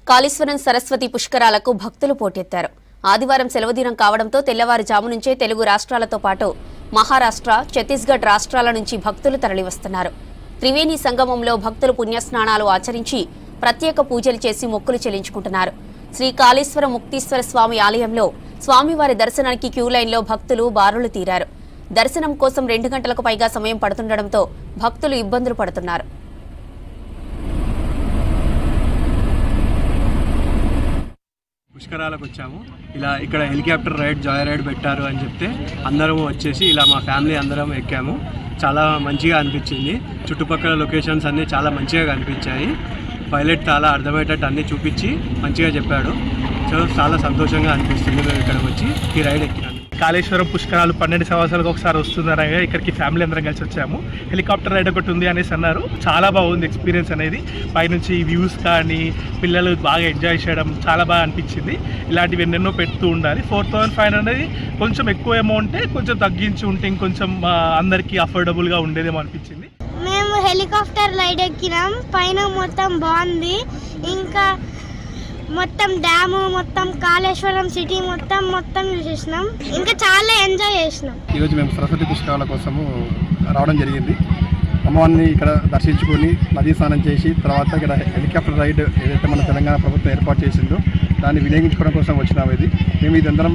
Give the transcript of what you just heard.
కాళేశ్వరం సరస్వతి పుష్కరాలకు భక్తులు పోటెత్తారు. ఆదివారం సెలవుదినం కావడంతో తెల్లవారుజాము నుంచే తెలుగు రాష్ట్రాలతో పాటు మహారాష్ట్ర, ఛత్తీస్గఢ్ రాష్ట్రాల నుంచి భక్తులు తరలివస్తున్నారు. త్రివేణి సంగమంలో భక్తులు పుణ్యస్నానాలు ఆచరించి ప్రత్యేక పూజలు చేసి మొక్కులు చెల్లించుకుంటున్నారు. శ్రీ కాళేశ్వర ముక్తీశ్వర స్వామి ఆలయంలో స్వామివారి దర్శనానికి క్యూ లైన్లో భక్తులు బారులు తీరారు. దర్శనం కోసం 2 గంటలకు పైగా సమయం పడుతుండటంతో భక్తులు ఇబ్బందులు పడుతున్నారు. పుష్కరాలకు వచ్చాము. ఇక్కడ హెలికాప్టర్ రైడ్, జాయ్ రైడ్ పెట్టారు అని చెప్తే అందరం వచ్చేసి మా ఫ్యామిలీ అందరం ఎక్కాము. చాలా మంచిగా అనిపించింది. చుట్టుపక్కల లొకేషన్స్ అన్నీ చాలా మంచిగా కనిపించాయి. పైలట్ చాలా అర్థమయ్యేటట్టు అన్నీ చూపించి మంచిగా చెప్పాడు. సో చాలా సంతోషంగా అనిపిస్తుంది మేము ఇక్కడికి వచ్చి ఈ రైడ్ ఎక్కినాను. కాళేశ్వరం పుష్కరాలు 12 సంవత్సరాలకు ఒకసారి వస్తుందనగా ఇక్కడికి ఫ్యామిలీ అందరం కలిసి వచ్చాము. హెలికాప్టర్ రైడ్ ఒకటి ఉంది అనేసి అన్నారు. చాలా బాగుంది ఎక్స్పీరియన్స్ అనేది. పైనుంచి వ్యూస్ కానీ పిల్లలు బాగా ఎంజాయ్ చేయడం చాలా బాగా అనిపించింది. ఇలాంటివి ఎన్నెన్నో పెడుతూ ఉండాలి. 4500 అనేది కొంచెం ఎక్కువ అమౌంటే, కొంచెం తగ్గించి ఉంటే ఇంకొంచెం అందరికీ అఫోర్డబుల్గా ఉండేదేమో అనిపించింది. మేము హెలికాప్టర్ రైడ్ ఎక్కినాం. పైన మొత్తం బాగుంది. ఇంకా మొత్తం డ్యాము, మొత్తం కాళేశ్వరం సిటీ మొత్తం చూసేసినాం. ఇంకా చాలా ఎంజాయ్ చేసినాం. ఈరోజు మేము సరస్వతి పుష్కరాల కోసము రావడం జరిగింది. అమ్మవారిని ఇక్కడ దర్శించుకొని నదీ స్నానం చేసి తర్వాత ఇక్కడ హెలికాప్టర్ రైడ్ ఏదైతే మన తెలంగాణ ప్రభుత్వం ఏర్పాటు చేసిందో దాన్ని వినియోగించుకోవడం కోసం వచ్చినాము. మేము ఇదందరం